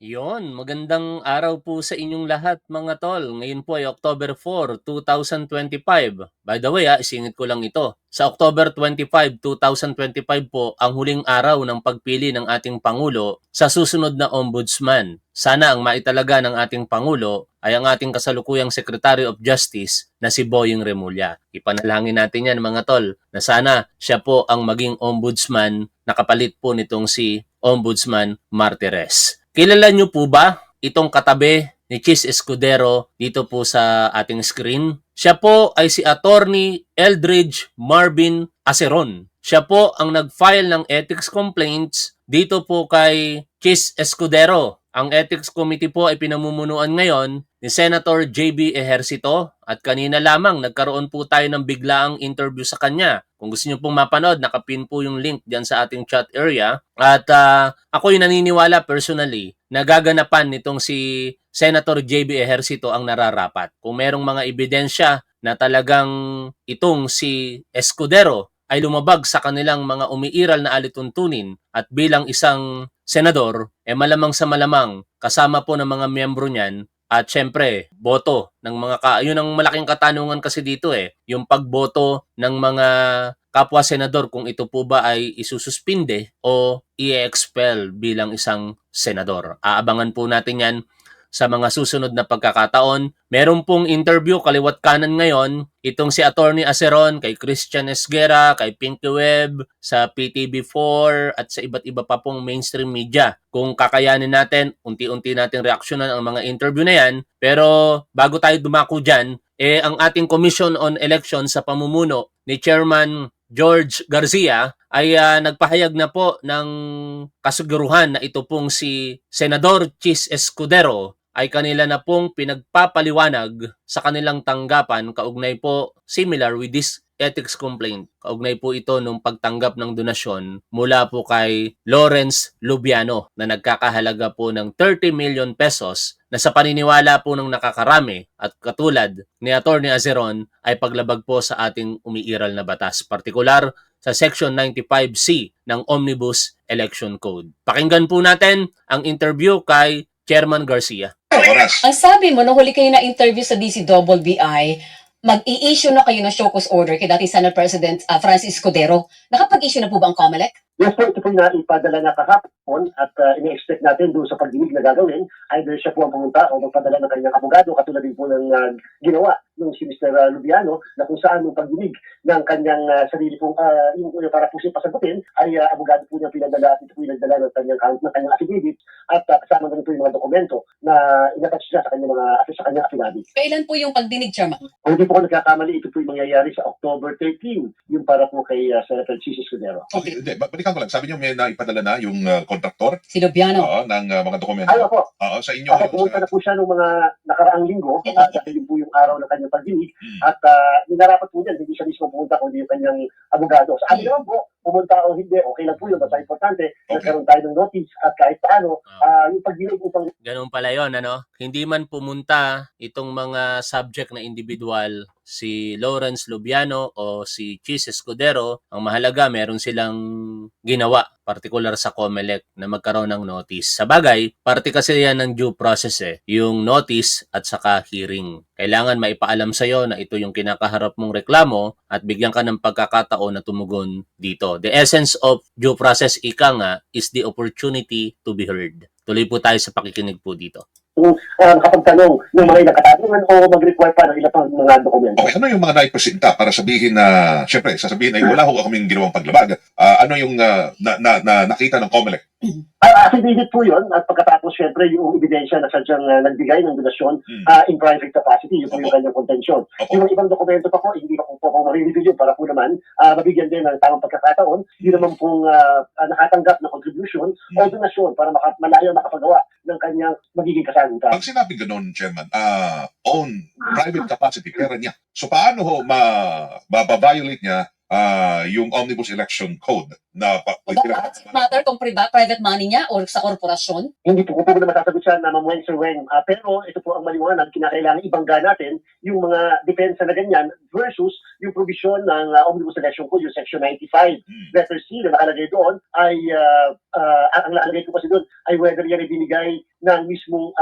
Yon, magandang araw po sa inyong lahat mga tol. Ngayon po ay October 4, 2025. By the way, isingit ko lang ito. Sa October 25, 2025 po ang huling araw ng pagpili ng ating Pangulo sa susunod na Ombudsman. Sana ang maitalaga ng ating Pangulo ay ang ating kasalukuyang Secretary of Justice na si Boying Remulla. Ipanalangin natin yan mga tol na sana siya po ang maging Ombudsman na kapalit po nitong si Ombudsman Martires. Kilala niyo po ba itong katabi ni Chis Escudero dito po sa ating screen? Siya po ay si Attorney Eldridge Marvin Aceron. Siya po ang nag-file ng ethics complaints dito po kay Chis Escudero. Ang ethics committee po ay pinamumunuan ngayon ni Senator JB Ejercito at kanina lamang nagkaroon po tayo ng biglaang interview sa kanya. Kung gusto niyo pong mapanood, nakapin po yung link dyan sa ating chat area. At ako'y naniniwala personally na gaganapan nitong si Senator JB Ejercito ang nararapat. Kung merong mga ebidensya na talagang itong si Escudero ay lumabag sa kanilang mga umiiral na alituntunin at bilang isang senador, malamang sa malamang kasama po ng mga miyembro niyan at syempre, boto ng mga yun ang malaking katanungan kasi dito yung pagboto ng mga kapwa senador kung ito po ba ay isususpinde o i-expel bilang isang senador. Aabangan po natin yan sa mga susunod na pagkakataon. Meron pong interview kaliwat kanan ngayon itong si Attorney Aceron kay Christian Esguera, kay Pinky Web, sa PTV4 at sa iba't iba pa pong mainstream media. Kung kakayanin natin, unti-unti natin reaksyonan ang mga interview na yan. Pero bago tayo dumako dyan, ang ating Commission on Elections sa pamumuno ni Chairman George Garcia ay nagpahayag na po ng kasiguruhan na ito pong si Senador Chis Escudero ay kanila na pong pinagpapaliwanag sa kanilang tanggapan kaugnay po similar with this ethics complaint. Kaugnay po ito nung pagtanggap ng donasyon mula po kay Lawrence Lubiano na nagkakahalaga po ng 30 million pesos na sa paniniwala po ng nakakarami at katulad ni Atty. Aceron ay paglabag po sa ating umiiral na batas. Partikular sa Section 95C ng Omnibus Election Code. Pakinggan po natin ang interview kay Chairman Garcia. Ang sabi mo, nung huli kayo na-interview sa DCBBI, mag-i-issue na kayo ng show cause order kay dating Senate President Francis Escudero. Nakapag-issue na po ba ang COMELEC? Yes po, ito po na ipadala na kahapon at ini-expect natin doon sa pagdinig na gagawin. Either siya po ang pumunta o magpadala ng kanyang abogado katulad din po ng ginawa ng si Mr. Lubiano na kung saan yung pagdinig ng kanyang sarili pong yung para po siya pasagutin ay abogado po niya pinadala at ito po yung nagdala ng kanyang affidavit at kasama na rin po yung mga dokumento na inattach siya sa kanyang affidavit. Kailan po yung pagdinig, Chairman? Kung hindi po ako nagkakamali, ito po yung mangyayari sa October 13, yung para po kay Senator Chis Escudero. Okay, hindi. Balikan ko lang. Sabi niyo may naipadala na yung kontraktor Si Lubiano. ng mga dokumento. Ay, opo. Sa inyo. Kasi pumunta na po siya nung mga nakaraang linggo dahil yun po yung araw ng kanyang pagdinig at ninarapat po niyan, hindi siya mismo pumunta kundi yung kanyang abogado. Sa amin naman po, pumunta o hindi, okay lang po yun. Basta importante, nagkaroon tayo ng notice at kahit paano, yung pagdinig upang... Ganun pala yun, ano? Hindi man pumunta itong mga subject na individual, si Lawrence Lubiano o si Chis Escudero, ang mahalaga meron silang ginawa, partikular sa COMELEC na magkaroon ng notice. Sa bagay, parte kasi yan ng due process yung notice at saka hearing. Kailangan maipaalam sa'yo na ito yung kinakaharap mong reklamo at bigyan ka ng pagkakataon na tumugon dito. The essence of due process, ika nga, is the opportunity to be heard. Tuloy po tayo sa pakikinig po dito. Nakapagtanong ng mga ilang katanungan o mag-require pa ng ilang pang mga dokumento. Okay, ano yung mga naipresenta para sabihin na, syempre, sasabihin ay wala ho kaming ginawang paglabag. Ano yung nakita ng COMELEC? Affidavit po yun at pagkatapos syempre yung ebidensya na sadyang nagbigay ng donasyon in private capacity, yun po yung kanyang contention. Yung ibang dokumento pa po, hindi pa po marireveal yun para po naman mabigyan din ng tamang pagkakataon, yun naman pong nakatanggap na contribution o donasyon para malaya makapagawa ng kanyang magiging kasagutan. Pag sinabi gano'n, Chairman, own private capacity, pera niya. So paano ho mababiolate niya yung Omnibus Election Code na Does it matter kung private money niya o sa korporasyon? Hindi po na masasagot siya na Ma'am Wen Sir Wen. Pero ito po ang maliwanag, kinakailangan ibangga natin yung mga depensa na ganyan versus yung provision ng Omnibus Election Code, yung Section 95. Letter C na nakalagay doon ay, ang nakalagay po kasi doon ay whether yan ay binigay ng mismong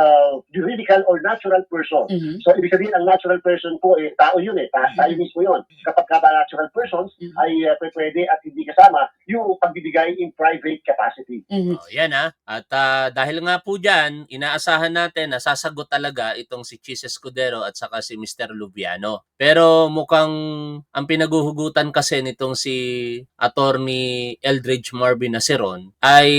juridical or natural person. Mhm. So, ibig sabihin, ang natural person po, tao yun tayo mismo yun. Kapag ka ba natural persons, ay pwede at hindi kasama yung pagbibigay in private capacity. Mhm. Oh, yan At dahil nga po dyan, inaasahan natin na sasagot talaga itong si Chis Escudero at saka si Mr. Lubiano. Pero mukhang ang pinaguhugutan kasi nitong si Attorney Eldridge Marvin Naceron ay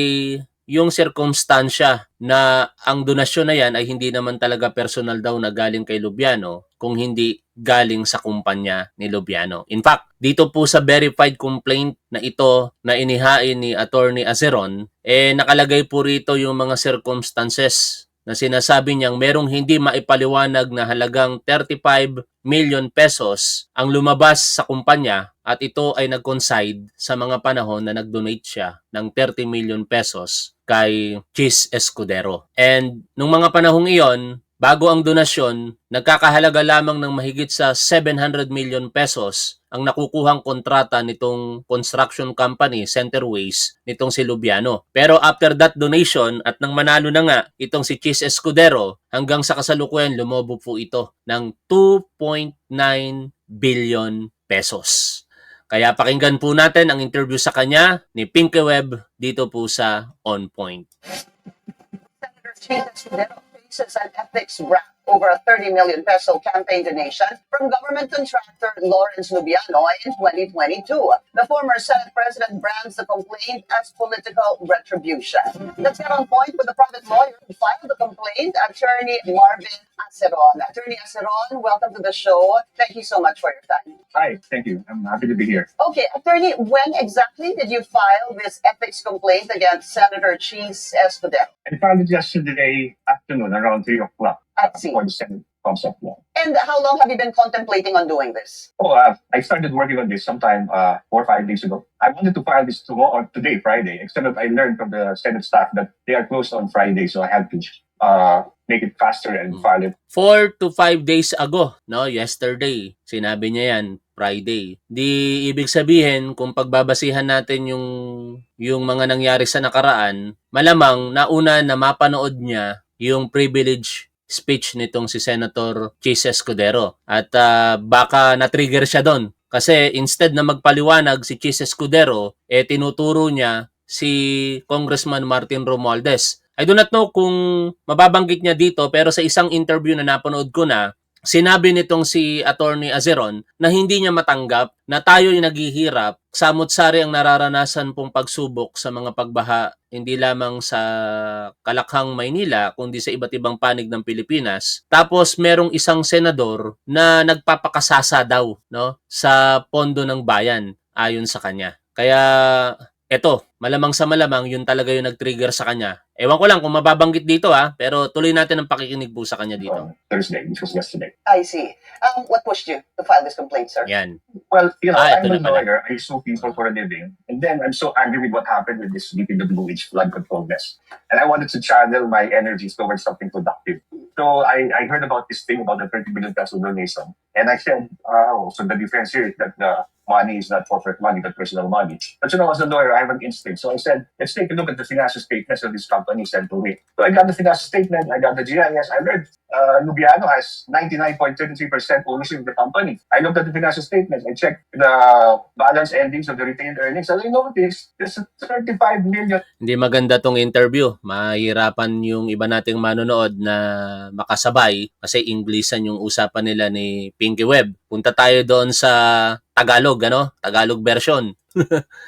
yung sirkumstansya na ang donasyon na yan ay hindi naman talaga personal daw na galing kay Lubiano, kung hindi galing sa kumpanya ni Lubiano. In fact, dito po sa verified complaint na ito na inihain ni Attorney Aceron, nakalagay po rito yung mga circumstances na sinasabi niyang merong hindi maipaliwanag na halagang 35 million pesos ang lumabas sa kumpanya at ito ay nag-coincide sa mga panahon na nag-donate siya ng 30 million pesos kay Chis Escudero. And nung mga panahong iyon, bago ang donasyon, nagkakahalaga lamang ng mahigit sa 700 million pesos ang nakukuhang kontrata nitong construction company, Centerways, nitong si Lubiano. Pero after that donation at nang manalo na nga itong si Chis Escudero, hanggang sa kasalukuyan lumobo po ito ng 2.9 billion pesos. Kaya pakinggan po natin ang interview sa kanya ni Pinky Webb dito po sa On Point. Senator Chis Escudero faces an ethics rap over a 30 million peso campaign donation from government contractor Lawrence Lubiano in 2022. The former Senate President brands the complaint as political retribution. Let's get on point with the private lawyer who filed the complaint, Attorney Marvin Aceron. Attorney Aceron, welcome to the show. Thank you so much for your time. Hi, thank you. I'm happy to be here. Okay, Attorney, when exactly did you file this ethics complaint against Senator Chis Escudero? I filed it yesterday afternoon around 3 o'clock I see. for the Senate concept law. And how long have you been contemplating on doing this? I started working on this sometime 4 or 5 days ago. I wanted to file this tomorrow or today, Friday, except that I learned from the Senate staff that they are closed on Friday, so I had to make it faster and file it. 4 to 5 days ago, yesterday, sinabi niya yan, Friday. Di ibig sabihin, kung pagbabasihan natin yung mga nangyari sa nakaraan, malamang nauna na mapanood niya yung privilege speech nitong si Senator Chis Escudero. At baka na-trigger siya doon. Kasi instead na magpaliwanag si Chis Escudero, tinuturo niya si Congressman Martin Romualdez. I do not know kung mababanggit niya dito, pero sa isang interview na napanood ko na, sinabi nitong si Attorney Aceron na hindi niya matanggap na tayo yung naghihirap, samot-sari ang nararanasan pong pagsubok sa mga pagbaha, hindi lamang sa Kalakhang, Maynila, kundi sa iba't ibang panig ng Pilipinas. Tapos merong isang senador na nagpapakasasa daw sa pondo ng bayan ayon sa kanya. Kaya eto, malamang sa malamang yun talaga yung nag-trigger sa kanya. Ewan ko lang kung mababanggit dito pero tuloy natin ang pakikinig po sa kanya dito. Thursday, which was yesterday. I see. What pushed you to file this complaint, sir? Yan. Well, I'm ito a na pala. lawyer. I sue people for a living. And then I'm so angry with what happened with this DPWH flood control mess. And I wanted to channel my energies towards something productive. So I heard about this thing about the 30 million peso donation. And I said, so the difference here is that the money is not corporate money, but personal money. But as a lawyer, I have an instinct. So I said, let's take a look at the financial statements of this company sent to me. So I got the financial statement, I got the GIS, I learned Lubiano has 99.33% ownership of the company. I looked at the financial statements, I checked the balance endings of the retained earnings, and I noticed there's 35 million. Hindi maganda tong interview. Mahirapan yung iba nating manonood na makasabay kasi Inglesan yung usapan nila ni Pinky Webb. Punta tayo doon sa Tagalog, Tagalog version.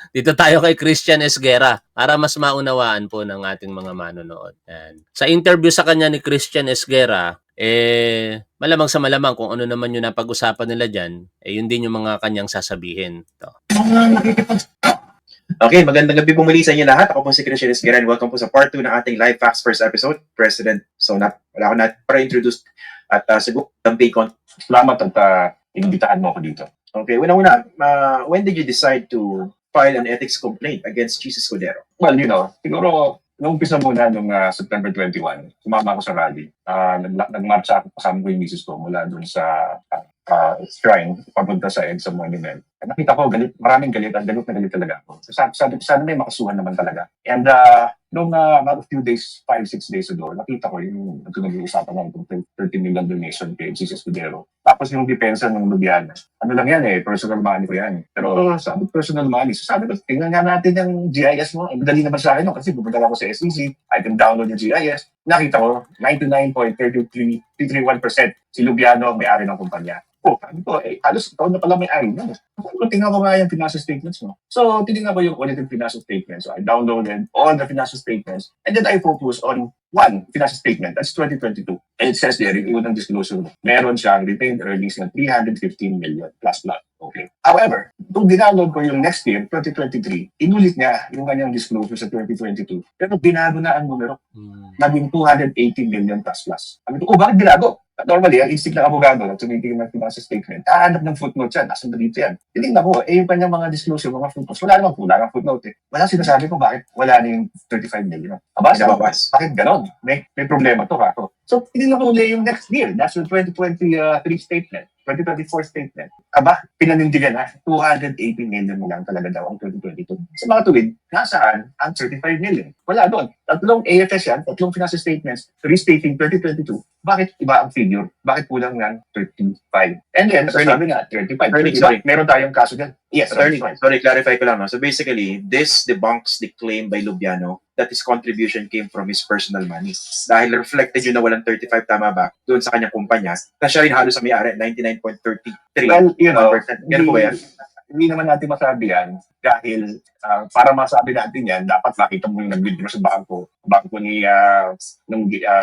Dito tayo kay Christian Esguerra para mas maunawaan po ng ating mga manonood. Yan. Sa interview sa kanya ni Christian Esguerra, malamang sa malamang kung ano naman yung napag-usapan nila dyan, yun din yung mga kanyang sasabihin. Okay, magandang gabi po muli sa inyo lahat. Ako po si Christian Esguerra and welcome po sa part 2 ng ating Live Facts first episode. President, wala ko na para introduce at siguro campaign. Salamat at inimbitahan mo ako dito. Okay, una-una, when did you decide to file an ethics complaint against Chis Escudero? Well, siguro nung umpisa muna nung September 21, sumama ako sa rally. Nagmarcha ako kasama ko yung misis ko mula doon sa shrine papunta sa EDSA Monument. At nakita ko, maraming galit, at galit na galit talaga ako. So, sabi ko, sana may makasuhan naman talaga. And nung about a few days, 5-6 days ago, nakita ko yung nag-uusapan na itong 30 million donation kay Jesus Escudero. Tapos yung depensa ng Lubiana. Ano lang yan personal money ko yan. Pero sabi personal money. So sabi ko, tingnan nga natin yung GIS mo. Madali naman sa akin kasi pupunta ako sa SEC. I can download yung GIS. Nakita ko, 99.331% si Lubiano ang may-ari ng kumpanya. Sabi ko, halos ikaw na pala may-ari na. Tingnan ko nga yung financial statements mo. So, tinignan ko yung audited financial statements. So, I downloaded all the financial statements and then I focused on one financial statement. That's 2022. And it says there, yung unang disclosure mo, meron siyang retained earnings ng 315 million plus. Okay. However, nung dinownload ko yung next year, 2023, inulit niya yung kanyang disclosure sa 2022. Pero binago na ang numero. Naging 280 million plus. Sabi ko, bakit binago? Normally, ang instinct ng abogado na tumitingin ng financial statement, hanap ng footnote yan, asan na dito yan. Tinignan ko, yung kanyang mga disclosure, mga footnotes, wala namang kulang ang footnote Wala sinasabi ko bakit wala na yung 35 million. Bakit ganon? May problema to ha. So, tinignan ko ulit yung next year. That's yung 2023 statement. 2024 statement. Pinanindigan na 280 million mo lang talaga daw ang 2022. Sa mga tuwid, nasaan ang 35 million? Wala doon. Tatlong AFS yan, tatlong financial statements, restating 2022. Bakit iba ang figure? Bakit kulang ng 35? And then, sabi nga, 35. Sorry. Meron tayong kaso dyan. Yes, Sorry, clarify ko lang. No? So basically, this debunks the claim by Lubiano that his contribution came from his personal money. Dahil reflected yun na walang 35, tama ba? Doon sa kanyang kumpanya, na siya rin halos sa may-ari, 99.33%. Well, you know, Ganun po ba yan? Hindi naman natin masabi yan dahil para masabi natin yan, dapat makita mo yung nag-withdraw sa bangko ni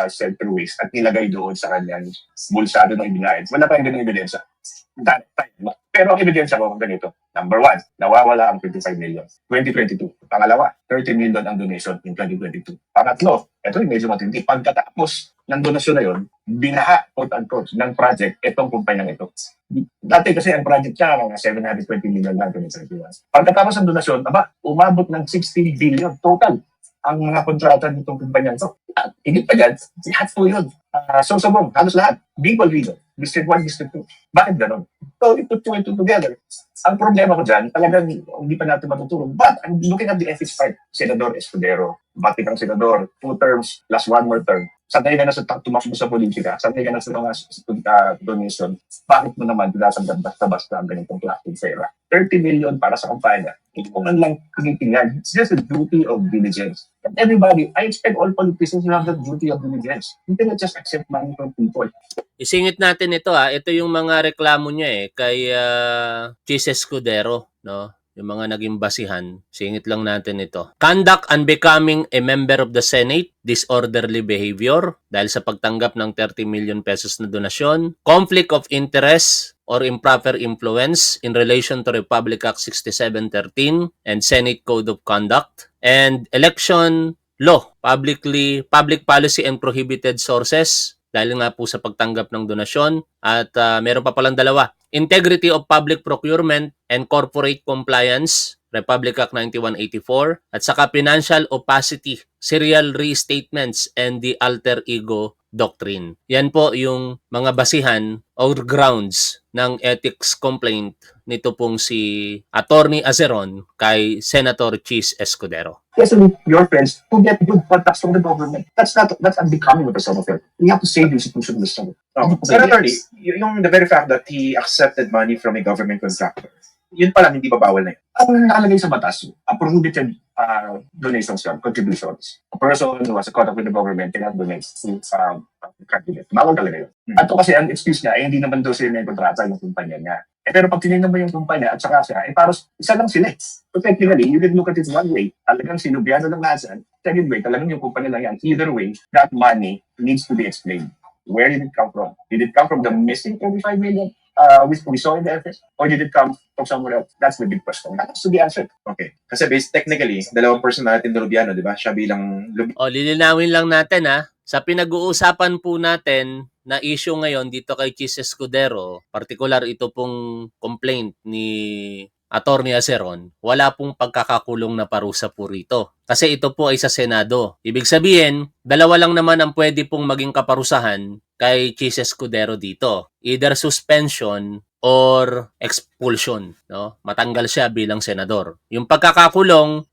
Center Waste at nilagay doon sa kanyang bulsado ng ibinayad. Wala pa yung ganung ebidensya. Pero ang ebidensya ko ganito. Number 1, nawawala ang 25 million. 2022. Pangalawa, 30 million ang donation in 2022. Pangatlo, ito yung medyo matindi. Pagkatapos ng donasyon na yun, binaha, quote-unquote, ng project itong kumpanyang ito. Dati kasi ang project niya, mga 720 million lang 2021. Pagkatapos ng donasyon, umabot ng 60 billion total ang mga kontrata nitong kumpanyang ito. At higit pa dyan, lahat po yun. Sabong, halos lahat. Bicol Region, District 1, District 2. Bakit ganon? So, it put two and two together. Ang problema ko dyan, talagang hindi pa natin matutulog. But I'm looking at the ethics part. Senador Escudero, batikang senador, 2 terms plus 1 more term. Sanay ka na sa tumakbo sa politika, sanay ka na sa mga donation. Bakit mo naman tinatanggap basta-basta ang ganitong klaseng pera? 30 million para sa kampanya. Hindi mo man lang tinitingnan. It's just a duty of diligence. And everybody, I expect all politicians to have that duty of diligence. You cannot just accept money from people. Isingit natin ito Ito yung mga reklamo niya kay Chis Escudero, no? Yung mga naging basihan. Singit lang natin ito. Conduct unbecoming a member of the Senate, disorderly behavior dahil sa pagtanggap ng 30 million pesos na donasyon, conflict of interest or improper influence in relation to Republic Act 6713 and Senate Code of Conduct, and election law, public policy and prohibited sources dahil nga po sa pagtanggap ng donasyon, at meron pa palang dalawa, integrity of public procurement and corporate compliance, Republic Act 9184, at saka financial opacity, serial restatements, and the alter ego doctrine. Yan po yung mga basihan or grounds ng ethics complaint nito pong si Attorney Azeron kay Senator Chis Escudero. Yes, your friends to get good contacts from the government. That's unbecoming of a senator. You have to save the institution of the Senate. Senator, yung the very fact that he accepted money from a government contractor, yun pala hindi ba bawal na yun? Ang nakalagay sa batas, prohibited donations yan, contributions. A person who has a contact with the government cannot donate to candidate. Bawal talaga yun. At kasi ang excuse niya, hindi naman daw sila may kontrata yung kumpanya niya. Pero pag tinignan mo yung kumpanya at saka siya, paros isa lang sila. So technically, you can look at it one way. Talagang sinubyano lang nasan. Second way, talagang yung kumpanya lang yan. Either way, that money needs to be explained. Where did it come from? Did it come from the missing 25 million which we saw in the FS? Or did it come from somewhere else? That's the big question. That has to be answered. Okay. Kasi technically, dalawang person natin na Lubiano, di ba? Siya bilang Lilinawin lang natin sa pinag-uusapan po natin na issue ngayon dito kay Chis Escudero, particular ito pong complaint ni Attorney Aceron, wala pong pagkakakulong na parusa po rito. Kasi ito po ay sa Senado. Ibig sabihin, dalawa lang naman ang pwede pong maging kaparusahan kay Chis Escudero dito. Either suspension or expulsion, no? Matanggal siya bilang senador. Yung pagkakakulong,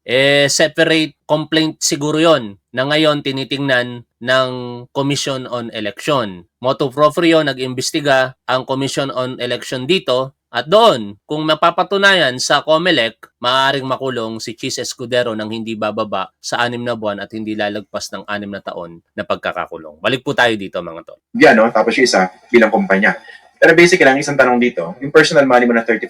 separate complaint siguro yon na ngayon tinitingnan ng Commission on Election. Motu proprio nag-imbestiga ang Commission on Election dito at doon, kung mapapatunayan sa COMELEC, maaaring makulong si Chis Escudero ng hindi bababa sa 6 na buwan at hindi lalagpas ng 6 na taon na pagkakakulong. Balik po tayo dito mga tol. Lubiano, tapos yung isa bilang kumpanya. Pero basically lang, isang tanong dito, yung personal money mo na 30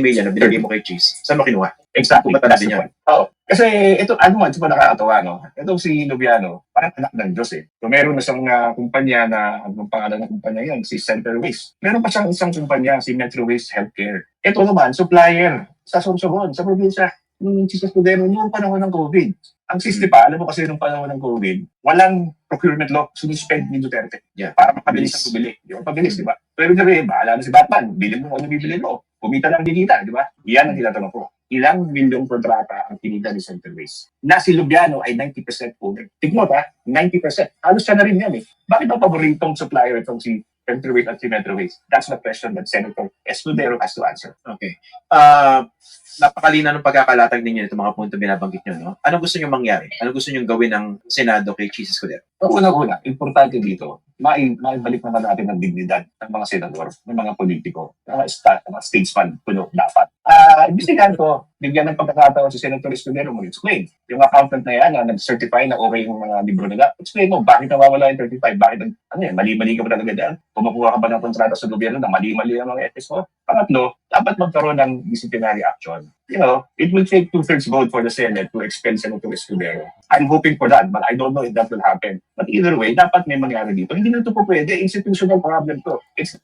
million na binigay mo kay Cheese, saan mo kinuha? Exactly. Kung That's natin the yan. point. Oo. Kasi ito, ano man, ito pa nakakatawa, no? Itong si Lubiano, parang anak ng Diyos eh. So meron na siyang kumpanya na, anong pangalan ng kumpanya yan? Si Center Waste. Meron pa siyang isang kumpanya, si Metro Waste Healthcare. Ito naman, supplier sa Sorsogon, sa probinsya. Yung Chis Escudero noong panahon ng COVID. Ang system pa, alam mo kasi nung panahon ng COVID, walang procurement law, sinuspend ni Duterte. Yeah. Para mapabilis ang bumili. Di ba? Pabilis, di ba? So, ibig sabihin, bahala na si Batman. Bili mo ano bibili mo. Kumita lang di kita, di ba? Yan ang tinatanong ko. Ilang milyong kontrata ang kinita ni Center Waste? Na si Lubiano ay 90% owner. Tigmo ta, 90%. Halos siya na rin yan eh. Bakit ang paboritong supplier itong si Center Waste at si Metro Waste? That's the question that Senator Escudero has to answer. Okay. Napakalina ng pagkakalatag ninyo itong mga punto binabanggit nyo, no? Ano gusto nyo mangyari? Ano gusto nyo gawin ng Senado kay Cheese Escudero? So, unang-una, importante dito, maibalik naman natin ang dignidad ng mga senador, ng mga politiko, mga statesman, puno, dapat. Imbestigahan ko, bigyan ng pagkakataon si Senator Escudero mo explain. Yung accountant na yan, nag-certify na okay yung mga libro nila, explain mo, bakit nawawala yung 35? Bakit, mali-mali ka ba talaga dyan? Kumukuha ka ba ng kontrata sa gobyerno na mali-mali ang mga etis mo? Pangatlo, dapat magkaroon ng disciplinary action. You know, it will take 2/3 vote for the Senate to expel Senator Escudero. I'm hoping for that, but I don't know if that will happen. But either way, dapat may mangyari dito. Hindi na ito po pwede. Institutional problem to. It's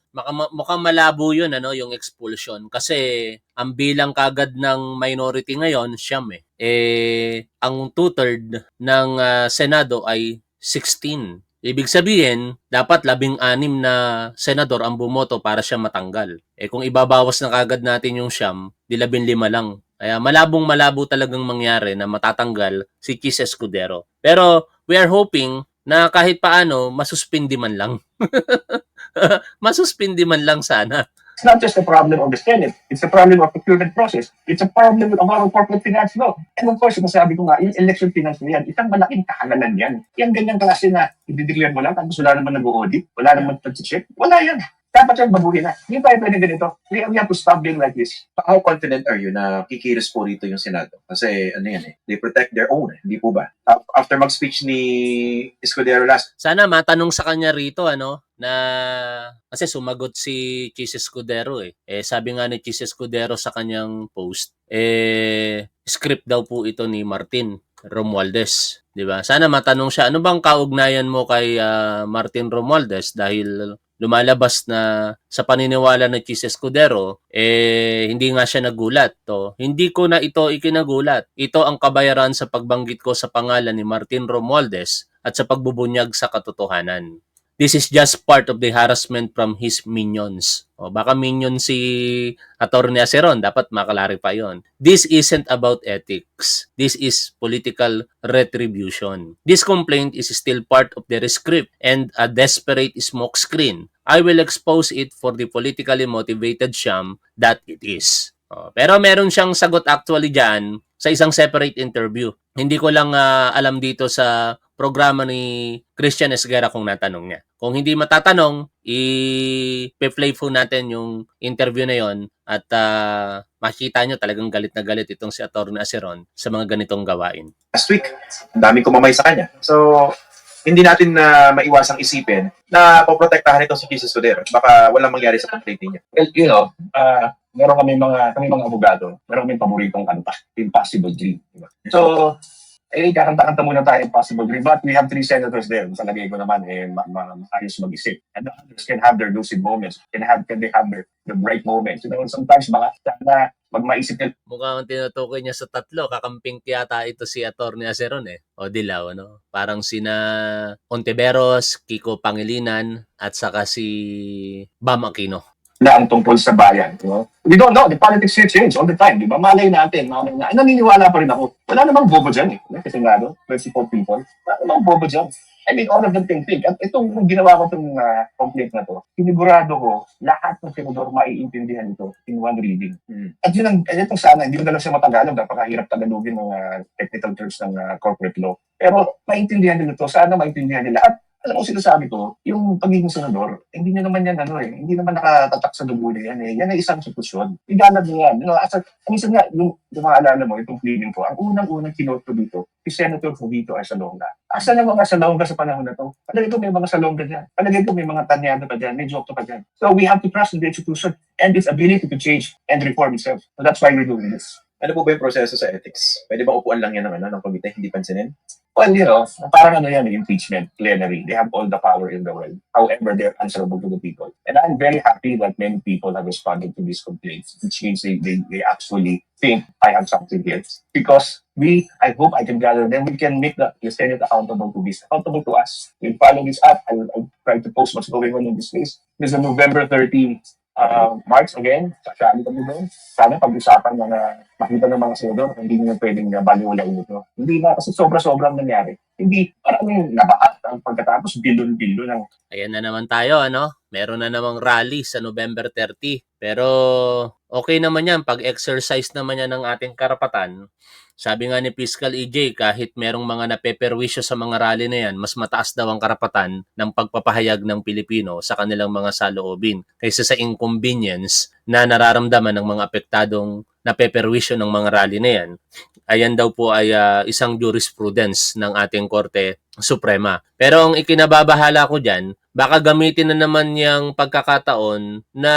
Mukhang malabo yun, ano, yung expulsion. Kasi ang bilang kagad ng minority ngayon, siyam ang 2/3 ng Senado ay 16. Ibig sabihin, dapat 16 na senador ang bumoto para siya matanggal. Kung ibabawas na kagad natin yung siyam, di 15 lang. Kaya malabong-malabo talagang mangyari na matatanggal si Chis Escudero. Pero we are hoping na kahit paano, masuspindi man lang. Masuspindi man lang sana. It's not just a problem of the Senate. It's a problem of procurement process. It's a problem of our corporate finance law. And of course, masabi ko nga, yung election finance na yan, isang malaking kahalanan yan. Yung ganyang klase na i-declare mo lang, tapos wala naman nag-audit, wala naman pag-check, wala yan. Dapat yan babuhin na. Hindi tayo pwede ganito. We have to stop being like this. How confident are you na kikilos po rito yung Senado? Kasi ano yan they protect their own, hindi po ba? After mag-speech ni Escudero last, Sana matanong sa kanya rito, ano, na kasi sumagot si Chis Escudero sabi nga ni Chis Escudero sa kanyang post, script daw po ito ni Martin Romualdez, 'di ba? Sana matanong siya, ano bang kaugnayan mo kay Martin Romualdez dahil lumalabas na sa paniniwala ng Chis Escudero, hindi nga siya nagulat. Hindi ko na ito ikinagulat. Ito ang kabayaran sa pagbanggit ko sa pangalan ni Martin Romualdez at sa pagbubunyag sa katotohanan. This is just part of the harassment from his minions. Baka minion si Attorney Aceron, dapat makalarify yon. This isn't about ethics. This is political retribution. This complaint is still part of the script and a desperate smokescreen. I will expose it for the politically motivated sham that it is. Pero meron siyang sagot actually dyan sa isang separate interview. Hindi ko lang alam dito sa programa ni Christian Esguerra kung natanong niya. Kung hindi matatanong, i-play po natin yung interview na yon at makikita nyo talagang galit na galit itong si Attorney Aceron sa mga ganitong gawain. last week, ang daming kumamay sa kanya. So, hindi natin na maiwasang isipin na poprotektahan ito si Chis Escudero. Baka walang mangyari sa complaint niya. Well, you know, meron kami mga abogado, meron kami paboritong kanta, Impossible Dream. Diba? So, kakanta-kanta muna tayo Impossible Dream, but we have 3 senators there. Sa lagay ko naman, maayos mag-isip. And the others can have their lucid moments, can they have their bright moments. You know, sometimes sana maisip nila. Mukhang tinutukoy niya sa tatlo, kakamping yata ito si Attorney Aceron o Dilaw, ano? Parang sina Ontiveros, Kiko Pangilinan, at saka si Bam Aquino. na ang tungkol sa bayan. You know? We don't know. The politics here change all the time. Di ba? Malay natin. Malay na. Ay, naniniwala pa rin ako. Wala namang bobo dyan eh. Kasi nga, 24 people. Wala namang bobo dyan. I mean, all of them think. At itong ginawa ko itong complaint na to, sinigurado ko, lahat ng senador maiintindihan ito in one reading. At yun ang, itong sana, hindi mo na lang siya matagalog, napakahirap tagalogin ng technical terms ng corporate law. Pero maintindihan nila ito, sana maintindihan nila. At alam mo, sinasabi ko, yung pagiging senador, hindi nyo naman yan, hindi naman nakatatak sa dugo na yan eh. Yan ay isang sitwasyon. Iganap nyo yan. You know, minsan nga, yung maalala mo, itong pleading ko, ang unang-unang kinote ko dito, si Senator Jovito Arsalonga. Asan ang mga salonga sa panahon na to? Palagay ko may mga salonga dyan. Palagay ko may mga tanyado pa dyan, may joke pa dyan. So we have to trust in the institution and its ability to change and reform itself. So that's why we're doing this. Ano po ba yung proseso sa ethics? Pwede ba upuan lang yan ng komite, hindi pansinin? Well, you know, parang ano yan, impeachment, plenary. They have all the power in the world. However, they're answerable to the people. And I'm very happy that many people have responded to these complaints, which means they actually think I have something here. Because I hope I can gather them. We can make the Senate accountable to this, accountable to us. We'll follow this up. I'll try to post what's going on in this case. This is November 30 March again, sasali kami doon. Sana pag-usapan na makita ng mga senador, hindi nyo pwedeng baliwalain ito. Hindi na, kasi sobra-sobrang nangyari. Hindi, parang nabaat ang pagkatapos bilon-bilon ng. Ayan na naman tayo, ano? Meron na namang rally sa November 30. Pero okay naman yan, pag-exercise naman yan ng ating karapatan. Sabi nga ni Fiscal EJ, kahit merong mga napeperwisyo sa mga rally na yan, mas mataas daw ang karapatan ng pagpapahayag ng Pilipino sa kanilang mga saloobin kaysa sa inconvenience na nararamdaman ng mga apektadong napeperwisyo ng mga rally na yan. Ayan daw po ay isang jurisprudence ng ating Korte Suprema. Pero ang ikinababahala ko dyan, baka gamitin na naman yung pagkakataon na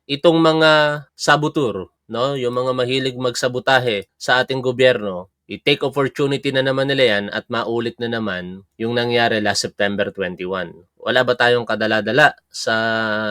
itong mga saboteur, no, yung mga mahilig magsabotahe sa ating gobyerno, i-take opportunity na naman nila yan at maulit na naman yung nangyari last September 21. Wala ba tayong kadala-dala sa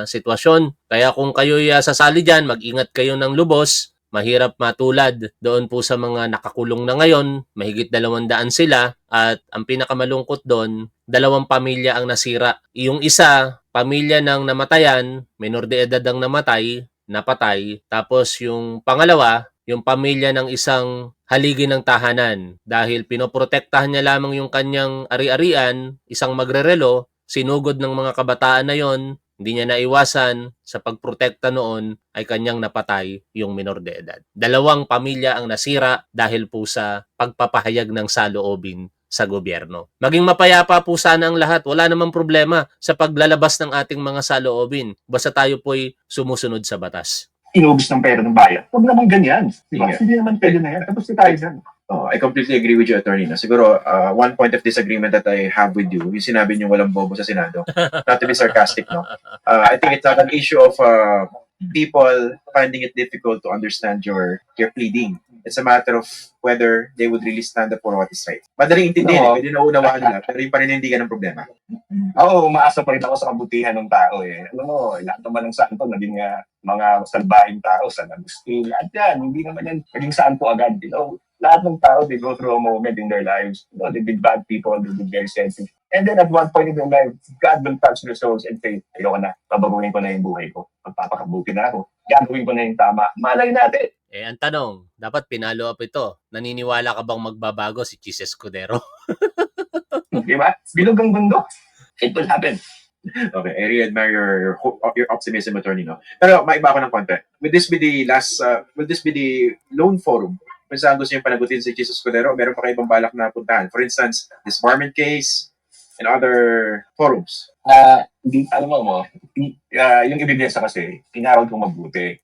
sitwasyon? Kaya kung kayo'y sasali dyan, mag-ingat kayo ng lubos. Mahirap matulad doon po sa mga nakakulong na ngayon, mahigit 200 sila, at ang pinakamalungkot doon, 2 pamilya ang nasira. Yung isa, pamilya ng namatayan, menor de edad ang napatay, tapos yung pangalawa, yung pamilya ng isang haligi ng tahanan. Dahil pinoprotektahan niya lamang yung kanyang ari-arian, isang magrerelo, sinugod ng mga kabataan na yon, hindi niya naiwasan sa pagprotekta noon ay kanyang napatay yung minor de edad. 2 pamilya ang nasira dahil po sa pagpapahayag ng saloobin sa gobyerno. Maging mapayapa po sana ang lahat. Wala namang problema sa paglalabas ng ating mga saloobin. Basta tayo po'y sumusunod sa batas. Inubos ng pera ng bayan. Huwag naman ganyan. Diba? Hindi naman pwede na yan. Tapos si tayo dyan. I completely agree with you, Attorney. No? Siguro, one point of disagreement that I have with you, yung sinabi niyo walang bobo sa Senado. Not to be sarcastic, no? I think it's not an issue of people finding it difficult to understand your pleading. It's a matter of whether they would really stand up for what is right. Madaling intindihin, pwede na unawaan nila, pero yung paninindigan ng problema. Oo, umaasa pa rin ako sa kabutihan ng tao eh. Alam mo, lahat naman ng santo naging mga salbahing tao sa Agustin. Lahat yan, hindi naman yan naging santo agad. You know? Lahat ng tao, they go through a moment in their lives. You know, they did bad people, they did very sensitive. And then at one point in their life, God will touch their souls and say, ayoko na, babaguhin ko na yung buhay ko. Magpapakabuti na ako. Gagawin ko na yung tama. Malay natin. Ang tanong, dapat pinalo up ito. Naniniwala ka bang magbabago si Chis Escudero? Diba? Bilog ang mundo. It will happen. Okay, I really admire your optimism, Attorney. No? Pero maiba ako ng konti. Will this be the lone forum kung saan gusto yung panagutin si Chis Escudero? Meron pa kayo ibang balak na puntahan? For instance, disbarment case and other forums. Hindi, alam mo, yung ebidensya kasi, tinawag kong mabuti.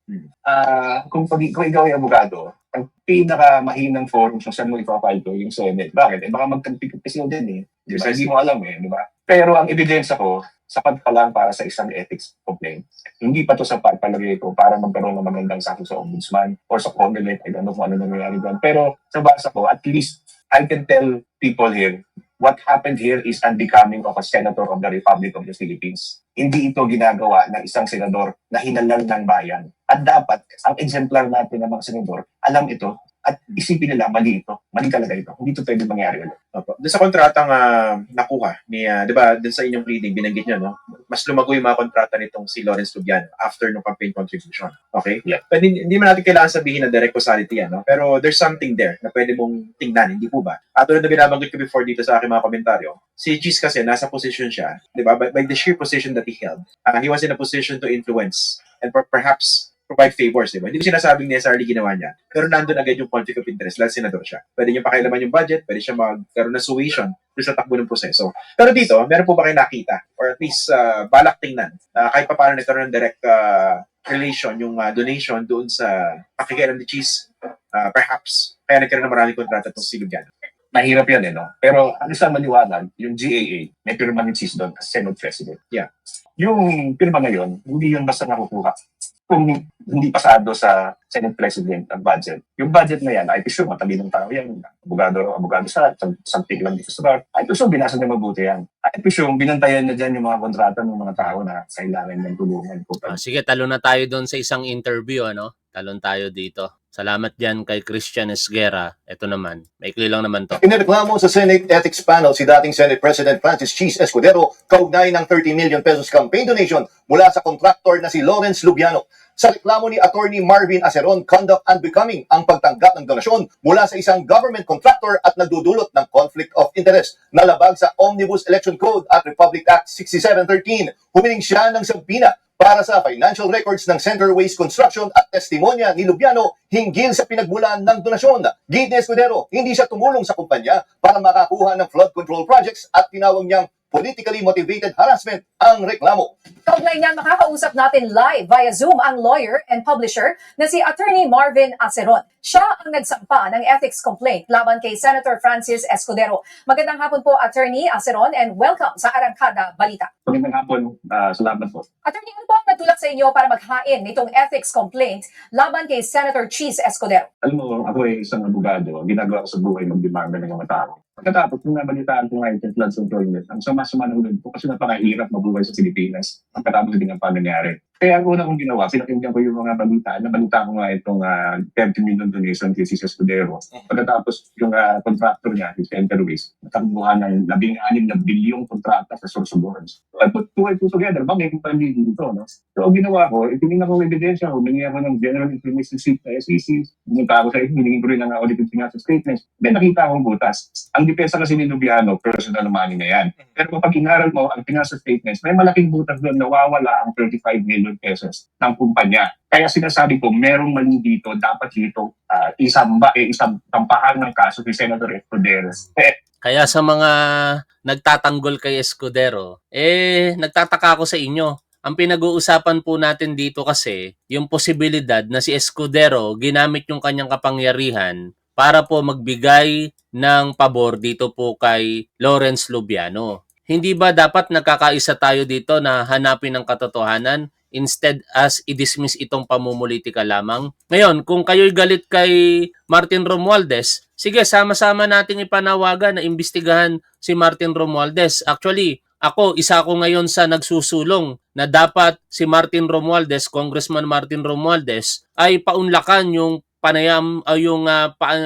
Kung ikaw ay abogado, ang pinakamahinang forum kung saan mo ipapile ko yung Senate. Bakit? Baka magkagpipil din eh. Diba? Hindi mo alam eh, di ba? Pero ang ebidensya ko, sapat pa lang para sa isang ethics complaint. Hindi pa to sapat palagay ko para magkaroon ng magandang sakin sa ombudsman or sa Comelec. I don't know kung ano nangyayari doon. Pero sa basa ko, at least I can tell people here, what happened here is unbecoming of a senator of the Republic of the Philippines. Hindi ito ginagawa ng isang senador na hinalal ng bayan. At dapat, ang exemplar natin ng mga senador, alam ito, at isipin nila, mali ito. Mali talaga ito. Hindi ito pwede mangyari ulit. Doon sa kontratang nakuha, di ba, doon sa inyong pleading, binanggit nyo, no? mas lumago yung mga kontrata nitong si Lawrence Lubiano after ng campaign contribution. Okay? Yeah. But hindi man natin kailangan sabihin na direct causality yan, no? Pero there's something there na pwede mong tingnan, hindi po ba? At tulad na binabanggit ko before dito sa aking mga komentaryo, si Cheese kasi nasa position siya, di ba? By the sheer position that he held, he was in a position to influence and perhaps provide favors, di ba? Hindi ko sinasabing necessarily ginawa niya. Pero nandun agad yung conflict of interest, lalo senador siya. Pwede niya pakialaman yung budget, pwede siya magkaroon ng suasion sa takbo ng proseso. Pero dito, meron po ba kayo nakita? Or at least balak tingnan na kahit pa paano nagkaroon ng direct relation, yung donation doon sa pakikialam ni Cheese, perhaps, kaya nagkaroon ng maraming kontrata itong si Lubiano. Mahirap yan no? Pero ano sa maliwanag, yung GAA, may pirma ni Cheese doon as Senate President. Yeah. Yung pirma ngayon, hindi yun basta nakukuha kung hindi pasado sa Senate President ang budget. Yung budget na yan, I presume, matalinong tao yan. Abogado sa something lang dito sa bar. I presume, binasa niya mabuti yan. I presume, binantayan na dyan yung mga kontrata ng mga tao na kailangan ng tulungan. Sige, talo na tayo doon sa isang interview, ano? Talon tayo dito. Salamat dyan kay Christian Esguerra. Ito naman, maikli lang naman to. Inireklamo sa Senate Ethics Panel si dating Senate President Francis Cheese Escudero kaugnay ng 30 million pesos campaign donation mula sa contractor na si Lawrence Lubiano. Sa reklamo ni Attorney Marvin Aceron, conduct unbecoming ang pagtanggap ng donasyon mula sa isang government contractor at nagdudulot ng conflict of interest na labag sa Omnibus Election Code at Republic Act 6713. Humiling siya ng sampina para sa financial records ng Center Waste Construction at testimonya ni Lubiano hinggil sa pinagmulan ng donasyon. Gid ni Escudero, hindi siya tumulong sa kumpanya para makakuha ng flood control projects at tinawag niyang politically motivated harassment ang reklamo. Kaugnay niyan, makakausap natin live via Zoom ang lawyer and publisher na si Attorney Marvin Aceron. Siya ang nagsampa ng ethics complaint laban kay Senator Francis Escudero. Magandang hapon po, Attorney Aceron, and welcome sa Arangkada Balita. Magandang hapon, salamat po. Attorney, ano po ang nagtulak sa inyo para maghain nitong ethics complaint laban kay Senator Cheese Escudero? Alam mo, ako ay isang abogado. Ginagawa ko sa buhay magdemanda ng mga tao. Pagkatapos, nung nabalitaan ko ngayon yung flood control net, ang sama-sama ng loob ko kasi napakahirap mabuhay sa Pilipinas pagkatapos din ang pangyayari. Kaya ang una kong ginawa, pinakinggan ko yung mga balita. Nabalita ko nga itong 30 million donation kay Cheese Escudero. Pagkatapos yung contractor niya, si Center Waste, natakbuhan ng 16 na bilyong kontrata sa source of bonds. So I put two and two together. Bakit yung pamilya dito? No? So ang ginawa ko, itinignan ko yung ebidensya. Humingi ako ng general information sheet na SEC. Pumunta ako sa hiningin ko rin ng audited financial statements. Then nakita akong butas. Ang depensa kasi ni Lubiano, personal money na yan. Pero kapag inaral mo ang financial statements, may malaking butas doon, nawawala ang 35 million pesos ng kumpanya. Kaya sinasabi ko, merong mali dito, dapat dito isang tampahan ng kaso ni Senator Escudero. Kaya sa mga nagtatanggol kay Escudero, nagtataka ako sa inyo. Ang pinag-uusapan po natin dito kasi, yung posibilidad na si Escudero ginamit yung kanyang kapangyarihan para po magbigay ng pabor dito po kay Lawrence Lubiano. Hindi ba dapat nagkakaisa tayo dito na hanapin ang katotohanan instead as i-dismiss itong pamumulitika lamang? Ngayon, kung kayo'y galit kay Martin Romualdez, sige, sama-sama nating ipanawagan na imbestigahan si Martin Romualdez. Actually, isa ako ngayon sa nagsusulong na dapat si Martin Romualdez, Congressman Martin Romualdez, ay paunlakan yung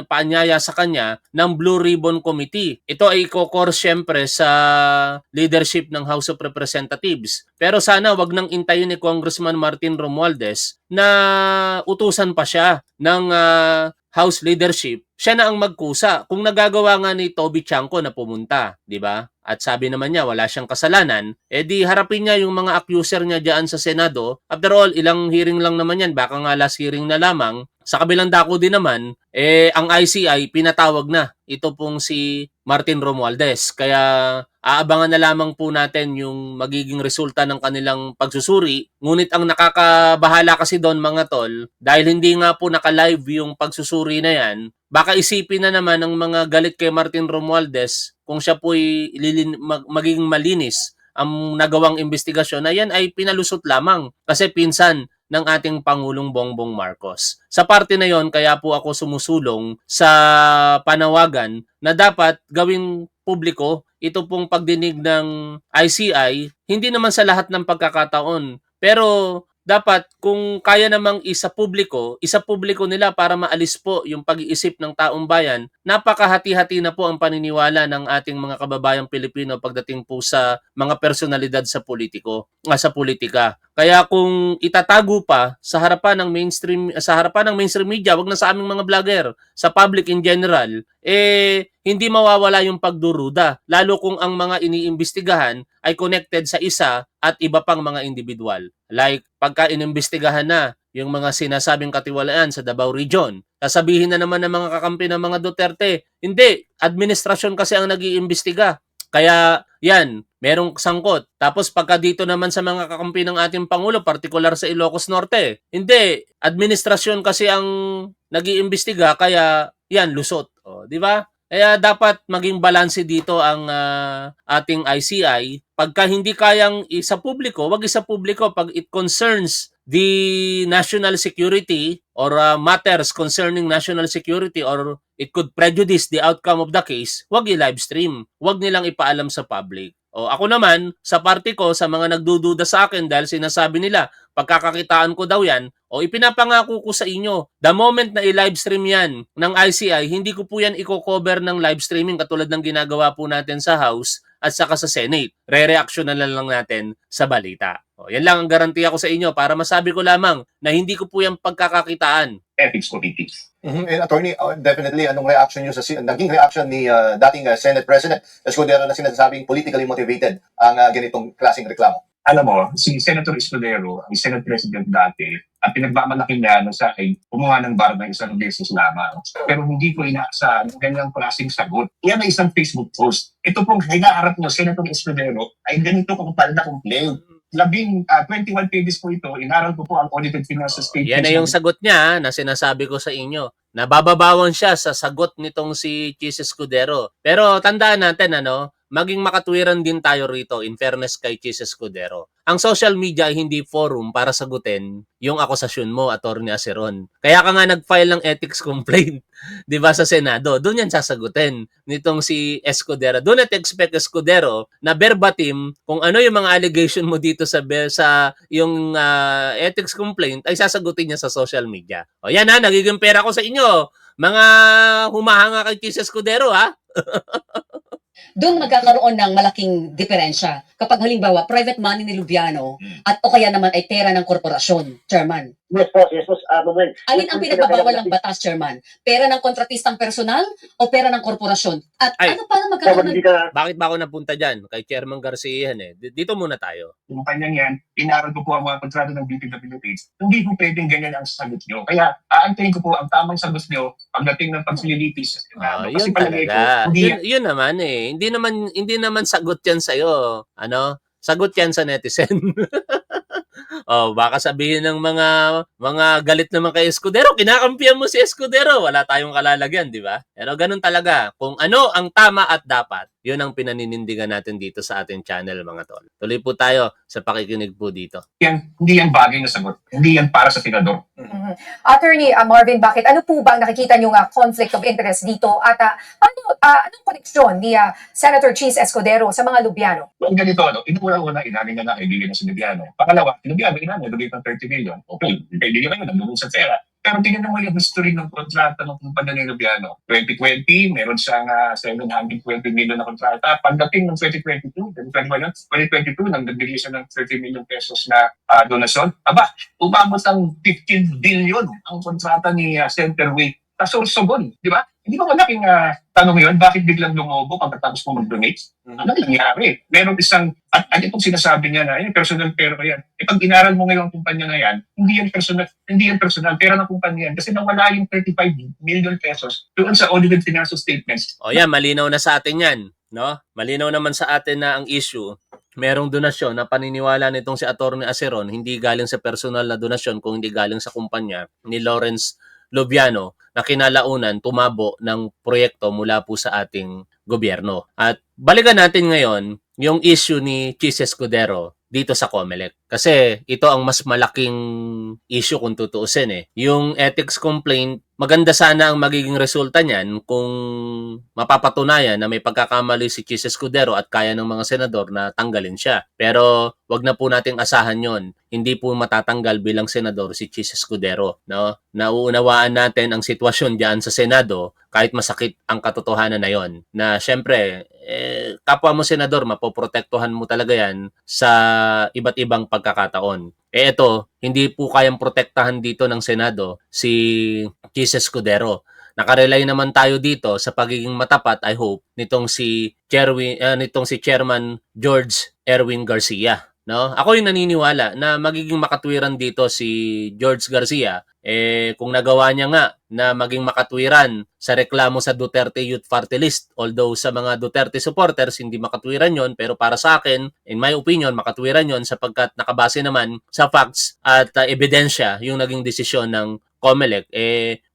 paanyaya sa kanya ng Blue Ribbon Committee. Ito ay ikokor siyempre sa leadership ng House of Representatives. Pero sana wag nang intayin ni Congressman Martin Romualdez na utusan pa siya ng House leadership. Siya na ang magkusa. Kung nagagawa nga ni Toby Chanco na pumunta, di ba? At sabi naman niya wala siyang kasalanan, di harapin niya yung mga accuser niya diyan sa Senado. After all, ilang hearing lang naman yan, baka nga last hearing na lamang. Sa kabilang dako din naman, ang ICI pinatawag na ito pong si Martin Romualdez. Kaya aabangan na lamang po natin yung magiging resulta ng kanilang pagsusuri. Ngunit ang nakakabahala kasi doon mga tol, dahil hindi nga po naka-live yung pagsusuri na yan, baka isipin na naman ng mga galit kay Martin Romualdez kung siya po'y magiging malinis ang nagawang investigasyon na yan ay pinalusot lamang kasi pinsan ng ating Pangulong Bongbong Marcos. Sa parte na yon, kaya po ako sumusulong sa panawagan na dapat gawing publiko ito pong pagdinig ng ICI, hindi naman sa lahat ng pagkakataon. Pero dapat kung kaya namang isa publiko nila para maalis po yung pag-iisip ng taong bayan, napakahati-hati na po ang paniniwala ng ating mga kababayang Pilipino pagdating po sa mga personalidad sa politika. Kaya kung itatago pa sa harapan ng mainstream media, wag na sa aming mga vlogger, sa public in general, hindi mawawala yung pagduruda, lalo kung ang mga iniimbestigahan ay connected sa isa at iba pang mga individual. Like, pagka inimbestigahan na yung mga sinasabing katiwalaan sa Davao Region, sasabihin na naman ng mga kakampi ng mga Duterte, hindi, administrasyon kasi ang nag-iimbestiga. Kaya, yan, merong sangkot. Tapos pagka dito naman sa mga kakampi ng ating Pangulo, partikular sa Ilocos Norte, hindi, administrasyon kasi ang nag-iimbestiga, kaya yan, lusot. O, di ba? Kaya dapat maging balanse dito ang ating ICI. Pagka hindi kayang isa publiko, wag isa publiko. Pag it concerns the national security or matters concerning national security or it could prejudice the outcome of the case, wag i-live stream. Wag nilang ipaalam sa public. O ako naman, sa party ko, sa mga nagdududa sa akin dahil sinasabi nila, pagkakakitaan ko daw yan, o ipinapangako ko sa inyo, the moment na i-live stream yan ng ICI, hindi ko po yan i-cover ng live streaming katulad ng ginagawa po natin sa House at saka sa Senate. Re-reaction na lang natin sa balita. O, yan lang ang garantiya ko sa inyo para masabi ko lamang na hindi ko po yan pagkakakitaan. Ethics committees. And attorney, definitely, anong reaction niyo naging reaction ni dating Senate President Escudero na sinasabing politically motivated ang ganitong klaseng reklamo? Alam mo, si Senator Escudero, ang Senate President dati, at pinagmamalaki niya sa akin, kumuha ng bar ng isang beses lamang. Pero hindi ko inaasahan ng ganyang klaseng sagot. Yan ay isang Facebook post. Ito pong hinaharap niyo, Senator Escudero, ay ganito kapal na complaint. 21 pages po ito, inaral ko po ang audited financial statement. Yan na yung sagot niya na sinasabi ko sa inyo. Nabababawan siya sa sagot nitong si Chis Escudero. Pero tandaan natin, maging makatwiran din tayo rito in fairness kay Chis Escudero. Ang social media ay hindi forum para sagutin yung akusasyon mo, Atty. Aceron. Kaya ka nga nag-file ng ethics complaint, 'di ba, sa Senado. Doon yan sasagutin nitong si Escudero. Do not expect Escudero na verbatim kung ano yung mga allegation mo dito sa yung ethics complaint ay sasagutin niya sa social media. O yan nagiging pera ko sa inyo. Mga humahanga kay Chis Escudero, ha? Doon magkakaroon ng malaking diferensya. Kapag halimbawa, private money ni Lubiano at o kaya naman ay pera ng korporasyon, Chairman. Yes po. Manuel. Alin ang pinagbabawal ng batas, Chairman? Pera ng kontratistang personal o pera ng korporasyon? At Ay, paano magkakaroon ng... Bakit ba ako napunta dyan? Kay Chairman Garcia yan eh. Dito muna tayo. Yung kanyang yan, inaral ko po ang mga kontrata ng DPWH. Hindi po pwedeng ganyan ang sagot nyo. Kaya aantayin ko po ang tamang sagot nyo pagdating ng pagsililitis sa Senado. Yun talaga. Yun naman eh. Hindi naman sagot yan sa'yo. Sagot yan sa netizen. Baka sabihin ng mga galit naman kay Escudero, kinakampihan mo si Escudero, wala tayong kalalagyan, di ba? Pero ganun talaga, kung ano ang tama at dapat, yun ang pinaninindigan natin dito sa ating channel, mga tol. Tuloy po tayo sa pakikinig po dito. Hindi yan bagay na sagot. Hindi yan para sa senador. Attorney Marvin, bakit? Ano po ba ang nakikita niyong conflict of interest dito? At anong koneksyon ni Senator Chis Escudero sa mga Lubiano? Well, ganito, inuna-una, inamin na kaibigan na si Lubiano. Pangalawa, si Lubiano, inamin, nagigit ng 30 million. Okay, kaibigan kayo, nagdulong sa pera. Pero tingnan mo yung history ng kontrata ng kumpanya ni Lubiano. 2020, meron siyang 720 million na kontrata. Pagdating ng 2022, nagbigay siya ng 30 million pesos na donasyon. Aba, umabot ang 15 billion ang kontrata ni Centerway. Kasursogon, di ba? Hindi ba malaking tanong yun? Bakit biglang lumobo pagkatapos mo mag-donate? Ano nangyari? Meron isang, at itong sinasabi niya na, personal pera ko yan. Pag inaral mo ngayon ang kumpanya na yan, hindi yan personal, pera ng kumpanya yan. Kasi nawala yung 35 million pesos doon sa audited financial statements. Yan, malinaw na sa atin yan. No? Malinaw naman sa atin na ang issue, merong donasyon na paniniwala nitong si Atty. Aceron, hindi galing sa personal na donasyon, kung hindi galing sa kumpanya ni Lawrence Lubiano na kinalaunan tumabo ng proyekto mula po sa ating gobyerno. At balikan natin ngayon yung issue ni Chis Escudero dito sa COMELEC. Kasi ito ang mas malaking issue kung tutuusin eh. Yung ethics complaint, maganda sana ang magiging resulta niyan kung mapapatunayan na may pagkakamali si Chis Escudero at kaya ng mga senador na tanggalin siya. Pero wag na po nating asahan yon. Hindi po matatanggal bilang senador si Chis Escudero. No? Nauunawaan natin ang sitwasyon diyan sa Senado kahit masakit ang katotohanan na yon. Na syempre, kapwa mo senador, mapoprotektuhan mo talaga yan sa iba't ibang pagkakataon. Ito, hindi po kayang protektahan dito ng Senado si Chis Escudero. Nakarelay naman tayo dito sa pagiging matapat, I hope, nitong si Chairman George Erwin Garcia. No? Ako yung naniniwala na magiging makatwiran dito si George Garcia kung nagawa niya nga na maging makatwiran sa reklamo sa Duterte Youth Party List. Although sa mga Duterte supporters, hindi makatwiran yon, pero para sa akin, in my opinion, makatwiran yon sapagkat nakabase naman sa facts at ebidensya yung naging desisyon ng COMELEC.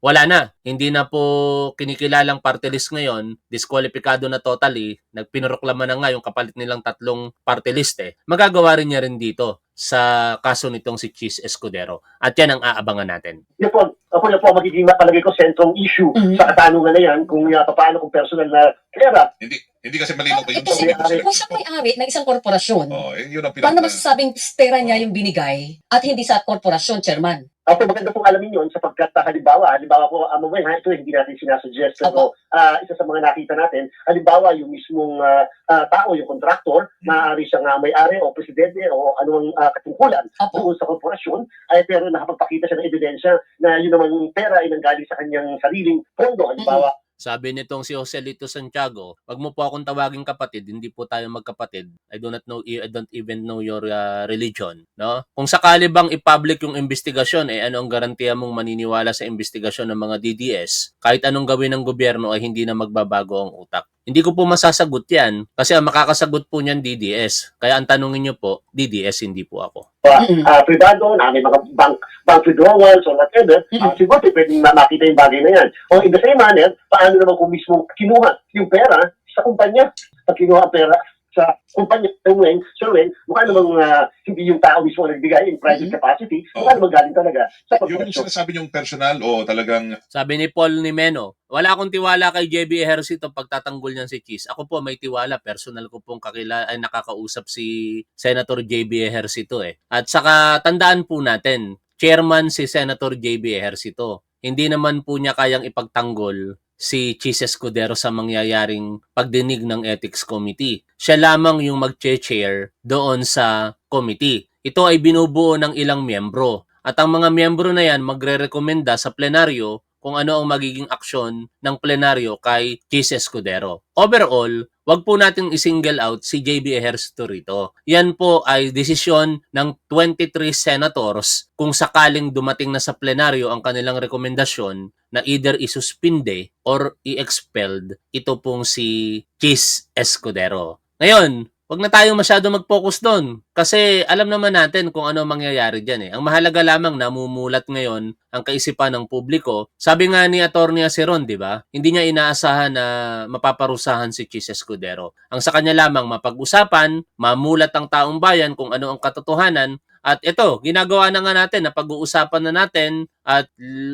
Wala na. Hindi na po kinikilalang party list ngayon. Diskwalipikado na totally. Nagpinoproklama na nga yung kapalit nilang 3 party list Magagawa rin niya rin dito sa kaso nitong si Chis Escudero. At yan ang aabangan natin. Yan po, ako magiging palagay ko sentrong issue sa katanungan na yan kung paano kung personal na pera. Hindi kasi malinaw pa yung Kasi kung siya may-ari ng isang korporasyon, yun ang paano masasabing pera niya yung binigay at hindi sa korporasyon, Chairman? Ako maganda pong alamin yun sapagkat halimbawa po, ito hindi natin sinasuggest. Pero isa sa mga nakita natin, halimbawa yung mismong tao, yung contractor, maaari siyang may-ari o presidente o anumang katungkulan doon sa korporasyon, pero nakapagpakita siya ng ebidensya na yun namang pera ay nanggaling sa kanyang sariling pondo. Halimbawa, Sabi nitong si Joselito Santiago, wag mo po akong tawaging kapatid, hindi po tayo magkapatid. I don't even know your religion, no? Kung sakali bang i-public yung investigasyon, ano ang garantiya mong maniniwala sa investigasyon ng mga DDS? Kahit anong gawin ng gobyerno ay hindi na magbabago ang utak. Hindi ko po masasagot yan kasi ang makakasagot po niyan DDS. Kaya ang tanungin niyo po, DDS, hindi po ako. Privado, may mga bank withdrawals or whatever, siguro pwedeng makita yung bagay na yan. O in the same manner, paano naman kung mismo kinuha yung pera sa kumpanya? Pag kinuha ang pera sa kumpanya, Sir Wen, mukha namang hindi yung tao mismo nagbigay in private capacity, mukha namang galing talaga sa Yung korporasyon. sinasabi niyong personal o talagang Sabi ni Paul Nimeno, wala akong tiwala kay JB Ejercito pagtatanggol niyan si Chis. Ako po may tiwala, personal ko pong nakakausap si Senator JB Ejercito At saka tandaan po natin, chairman si Senator JB Ejercito. Hindi naman po niya kayang ipagtanggol si Chis Escudero sa mangyayaring pagdinig ng Ethics Committee. Siya lamang yung mag-chair doon sa committee. Ito ay binubuo ng ilang miyembro. At ang mga miyembro na yan magre-rekomenda sa plenaryo kung ano ang magiging aksyon ng plenaryo kay Chis Escudero. Overall, wag po nating i-single out si JB Ejercito rito. Yan po ay desisyon ng 23 senators kung sakaling dumating na sa plenaryo ang kanilang rekomendasyon na either isuspinde or i-expelled ito pong si Chis Escudero. Ngayon, wag na tayo masyado mag-focus doon kasi alam naman natin kung ano mangyayari dyan Ang mahalaga lamang namumulat ngayon ang kaisipan ng publiko. Sabi nga ni Atty. Aceron, di ba? Hindi niya inaasahan na mapaparusahan si Chis Escudero. Ang sa kanya lamang mapag-usapan, mamulat ang taong bayan kung ano ang katotohanan. At ito, ginagawa na nga natin na pag-uusapan na natin at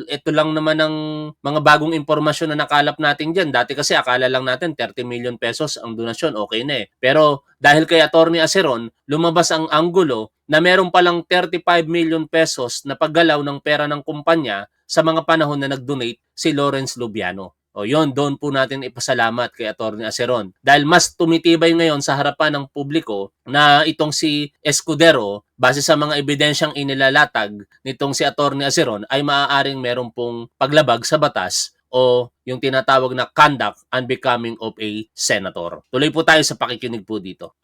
ito lang naman ang mga bagong impormasyon na nakalap natin dyan. Dati kasi akala lang natin 30 million pesos ang donasyon, okay na Pero dahil kay Atty. Aceron, lumabas ang anggulo na meron palang 35 million pesos na paggalaw ng pera ng kumpanya sa mga panahon na nag-donate si Lawrence Lubiano. O yun, doon po natin ipasalamat kay Atty. Aceron. Dahil mas tumitibay ngayon sa harapan ng publiko na itong si Escudero, base sa mga ebidensyang inilalatag nitong si Atty. Aceron, ay maaaring meron pong paglabag sa batas o yung tinatawag na conduct unbecoming of a senator. Tuloy po tayo sa pakikinig po dito.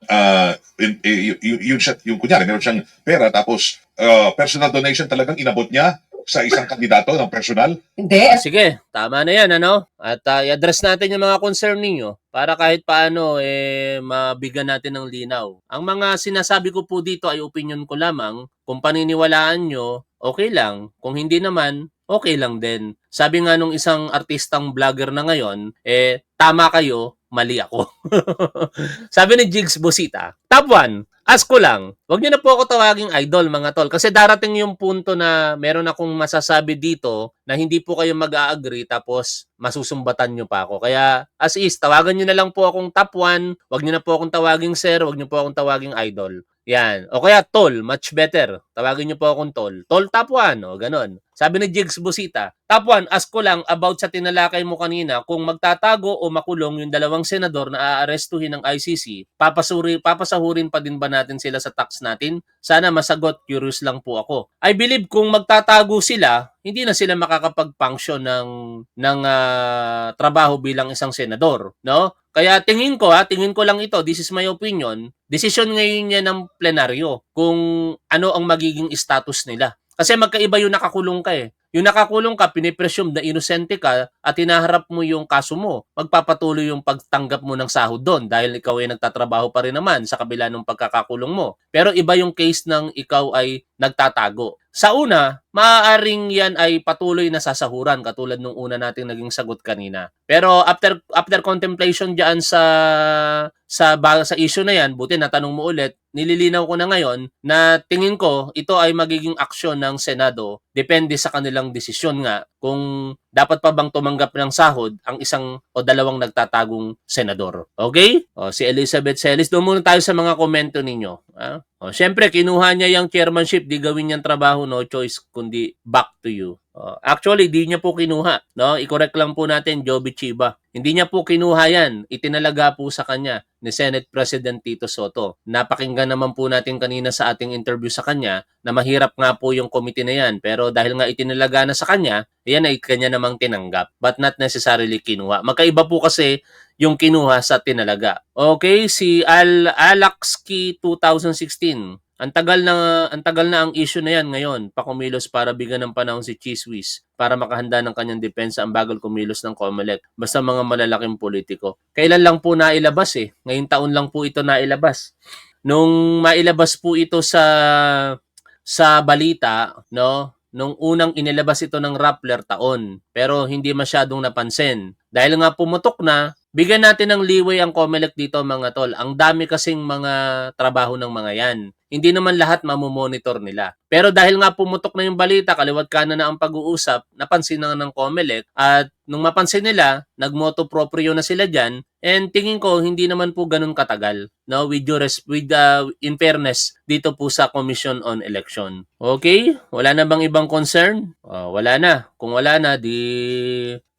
yung kunyari, meron siyang pera tapos personal donation talagang inabot niya sa isang kandidato ng personal. Hindi. Sige, tama na yan, At i-address natin yung mga concern ninyo para kahit paano, mabigyan natin ng linaw. Ang mga sinasabi ko po dito ay opinion ko lamang. Kung paniniwalaan nyo, okay lang. Kung hindi naman, okay lang din. Sabi nga nung isang artistang vlogger na ngayon, tama kayo, mali ako. Sabi ni Jigs Busita, Top 1, Ask ko lang, wag niyo na po ako tawaging idol mga tol kasi darating yung punto na meron akong masasabi dito na hindi po kayo mag-a-agree tapos masusumbatan niyo pa ako. Kaya as is, tawagan niyo na lang po akong top 1, wag niyo na po akong tawaging sir, wag niyo po akong tawaging idol. Yan. O kaya tol, much better. Tawagin niyo po akong tol. Tol top 1, o ganon. Sabi ni Jigs Busita, top 1, ask ko lang about sa tinalakay mo kanina kung magtatago o makulong yung dalawang senador na aarestuhin ng ICC, papasahurin pa din ba natin sila sa tax natin? Sana masagot, curious lang po ako. I believe kung magtatago sila, hindi na sila makakapag-function ng trabaho bilang isang senador, no? Kaya tingin ko lang ito, this is my opinion, desisyon ngayon niya ng plenaryo kung ano ang magiging status nila. Kasi magkaiba yung nakakulong ka eh. Yung nakakulong ka, pinipresume na inosente ka at hinaharap mo yung kaso mo. Magpapatuloy yung pagtanggap mo ng sahod doon dahil ikaw ay nagtatrabaho pa rin naman sa kabila ng pagkakakulong mo. Pero iba yung case ng ikaw ay nagtatago. Sa una, maaaring yan ay patuloy na sasahuran katulad nung una nating naging sagot kanina. Pero after contemplation diyan sa issue na yan, buti natanong mo ulit, nililinaw ko na ngayon na tingin ko ito ay magiging aksyon ng Senado depende sa kanilang desisyon nga kung dapat pa bang tumanggap ng sahod ang isang o dalawang nagtatagong senador. Okay? O, si Elizabeth Celis, doon muna tayo sa mga komento ninyo. O, syempre, kinuha niya yung chairmanship, di gawin niyang trabaho, no choice, kundi back to you. Actually, di niya po kinuha. No? I-correct lang po natin, Joby Chiba. Hindi niya po kinuha yan. Itinalaga po sa kanya ni Senate President Tito Soto. Napakinggan naman po natin kanina sa ating interview sa kanya na mahirap nga po yung committee na yan. Pero dahil nga itinalaga na sa kanya, yan ay kanya namang tinanggap. But not necessarily kinuha. Magkaiba po kasi yung kinuha sa tinalaga. Okay, si Alaxki 2016. Ang tagal na ang issue na yan ngayon. Pakumilos para bigyan ng panahon si Cheese Whiz para makahanda ng kanyang depensa ang bagal kumilos ng COMELEC. Basta mga malalaking politiko. Kailan lang po nailabas eh? Ngayong taon lang po ito nailabas. Nung mailabas po ito sa balita, no? Nung unang inilabas ito ng Rappler taon. Pero hindi masyadong napansin. Dahil nga pumutok na, bigyan natin ng leeway ang COMELEC dito mga tol. Ang dami kasing mga trabaho ng mga yan. Hindi naman lahat mamomonitor nila. Pero dahil nga pumutok na yung balita, kaliwat kanan na ang pag-uusap, napansin na ng COMELEC at nung mapansin nila, nagmoto proprio na sila dyan and tingin ko hindi naman po ganun katagal. No, in fairness dito po sa Commission on Election. Okay? Wala na bang ibang concern? Wala na. Kung wala na, di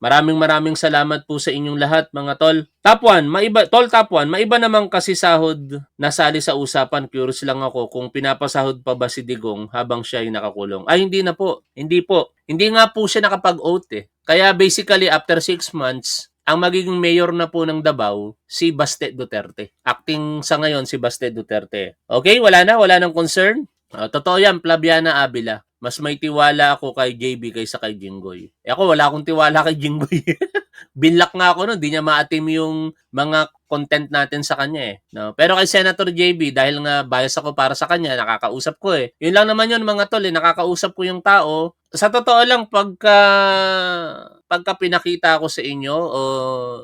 maraming salamat po sa inyong lahat mga tol. Top 1, top 1, maiba naman kasi sahod nasali sa usapan. Curious lang ako kung pinapasahod pa ba si Digong habang siya ay nakakulong. Ay, hindi na po. Hindi po. Hindi nga po siya nakapag-oath eh. Kaya basically, after 6 months, ang magiging mayor na po ng Davao, si Baste Duterte. Acting sa ngayon si Baste Duterte. Okay, wala nang concern. Totoo yan, Flaviana Avila. Mas may tiwala ako kay JB kaysa kay Jinggoy. Ako, wala akong tiwala kay Jinggoy. Binlock nga ako nun, di niya maatim yung mga content natin sa kanya eh. No? Pero kay Senator JB, dahil nga bias ako para sa kanya, nakakausap ko eh. Yun lang naman yun mga tol, nakakausap ko yung tao. Sa totoo lang, pagka pinakita ko sa inyo o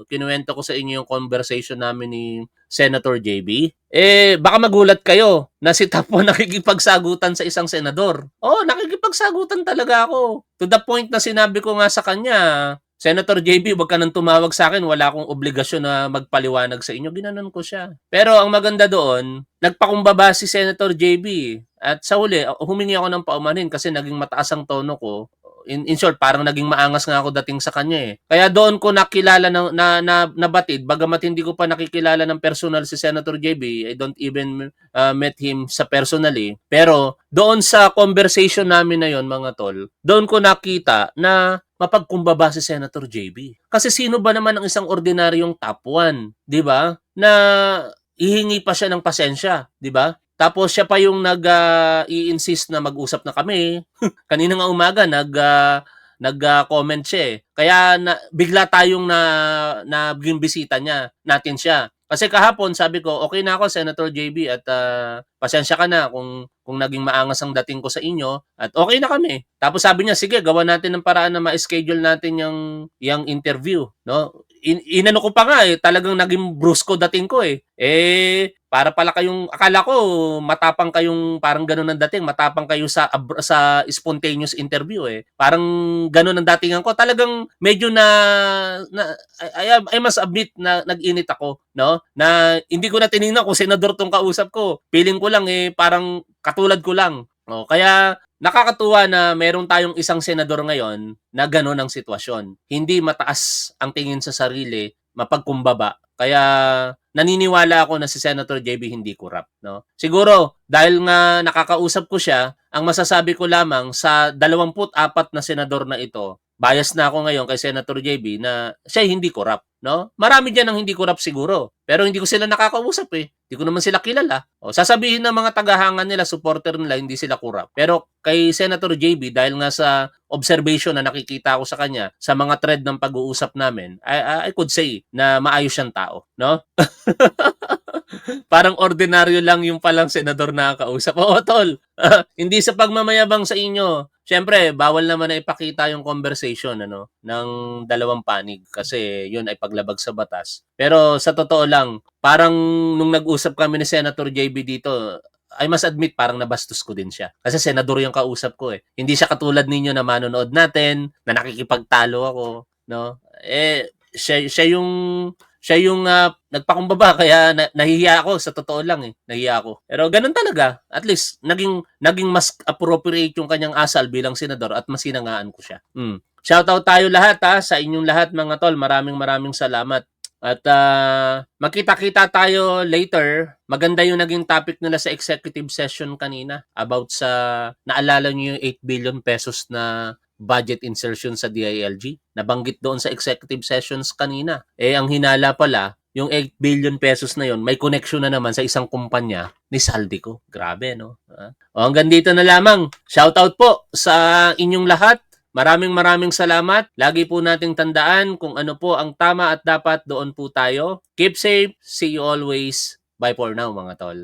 kinuwento ko sa inyo yung conversation namin ni Senator JB, baka magulat kayo na si Tapo nakikipagsagutan sa isang senador. Nakikipagsagutan talaga ako. To the point na sinabi ko nga sa kanya, Senator JB, wag ka nang tumawag sa akin, wala akong obligasyon na magpaliwanag sa inyo. Ginanon ko siya. Pero ang maganda doon, nagpakumbaba si Senator JB. At sa huli, humingi ako ng paumanhin kasi naging mataas ang tono ko. In short, parang naging maangas nga ako dating sa kanya eh. Kaya doon ko nakilala na batid, bagamat hindi ko pa nakikilala ng personal si Senator JB, I don't even met him sa personally. Pero doon sa conversation namin na yon mga tol, doon ko nakita na mapagkumbaba si Senator JB. Kasi sino ba naman ang isang ordinaryong top 1, 'di ba? Na ihingi pa siya ng pasensya, 'di ba? Tapos siya pa yung i-insist na mag-usap na kami. Kanina nga umaga nag-comment siya eh. Kaya bigla tayong naging bisita natin siya. Kasi kahapon sabi ko, okay na ako Senator JB at pasensya ka na kung naging maangas ang dating ko sa inyo at okay na kami. Tapos sabi niya, sige, gawa natin ng paraan na ma-schedule natin yung interview, no? Inano ko pa nga talagang naging brusco dating ko eh. Para pala kayong, akala ko matapang kayong, parang ganun ang dating, matapang kayo sa spontaneous interview eh. Parang ganun ang datingan ko. Talagang medyo I must admit na nag-init ako, no? Na hindi ko na tinignan kung senador tong kausap ko. Feeling ko lang eh, parang katulad ko lang. O, kaya nakakatuwa na meron tayong isang senador ngayon na ganun ang sitwasyon. Hindi mataas ang tingin sa sarili, mapagkumbaba. Kaya naniniwala ako na si Senator JB hindi corrupt, no? Siguro dahil nga nakakausap ko siya, ang masasabi ko lamang sa 24 na senador na ito, bias na ako ngayon kay Senator JB na siya hindi corrupt, no? Marami diyan ang hindi corrupt siguro, pero hindi ko sila nakakausap eh. Hindi ko naman sila kilala. O, sasabihin ng mga tagahangan nila, supporter nila, hindi sila corrupt. Pero kay Senator JB, dahil nga sa observation na nakikita ko sa kanya, sa mga thread ng pag-uusap namin, I could say na maayos siyang tao, no? Parang ordinaryo lang yung palang senador na kausap. Oo, tol. Hindi sa pagmamayabang sa inyo. Siyempre, bawal naman na ipakita yung conversation ng dalawang panig kasi yun ay paglabag sa batas. Pero sa totoo lang, parang nung nag-usap kami ni Senator JB dito, I must admit parang nabastos ko din siya. Kasi senador yung kausap ko eh. Hindi siya katulad ninyo na manonood natin, na nakikipagtalo ako, no? Siya yung nagpakumbaba kaya nahihiya ako sa totoo lang eh. Nahihiya ako. Pero ganun talaga. At least naging mas appropriate yung kanyang asal bilang senador at mas sinangaan ko siya. Shoutout tayo lahat sa inyong lahat mga tol. Maraming salamat. At makita-kita tayo later. Maganda yung naging topic nila sa executive session kanina about sa naalala niyo yung 8 billion pesos na budget insertion sa DILG. Nabanggit doon sa executive sessions kanina. Ang hinala pala, yung 8 billion pesos na yon may connection na naman sa isang kumpanya ni Saldico. Grabe, no? Hanggang dito na lamang. Shoutout po sa inyong lahat. Maraming salamat. Lagi po nating tandaan kung ano po ang tama at dapat, doon po tayo. Keep safe. See you always. Bye for now, mga tol.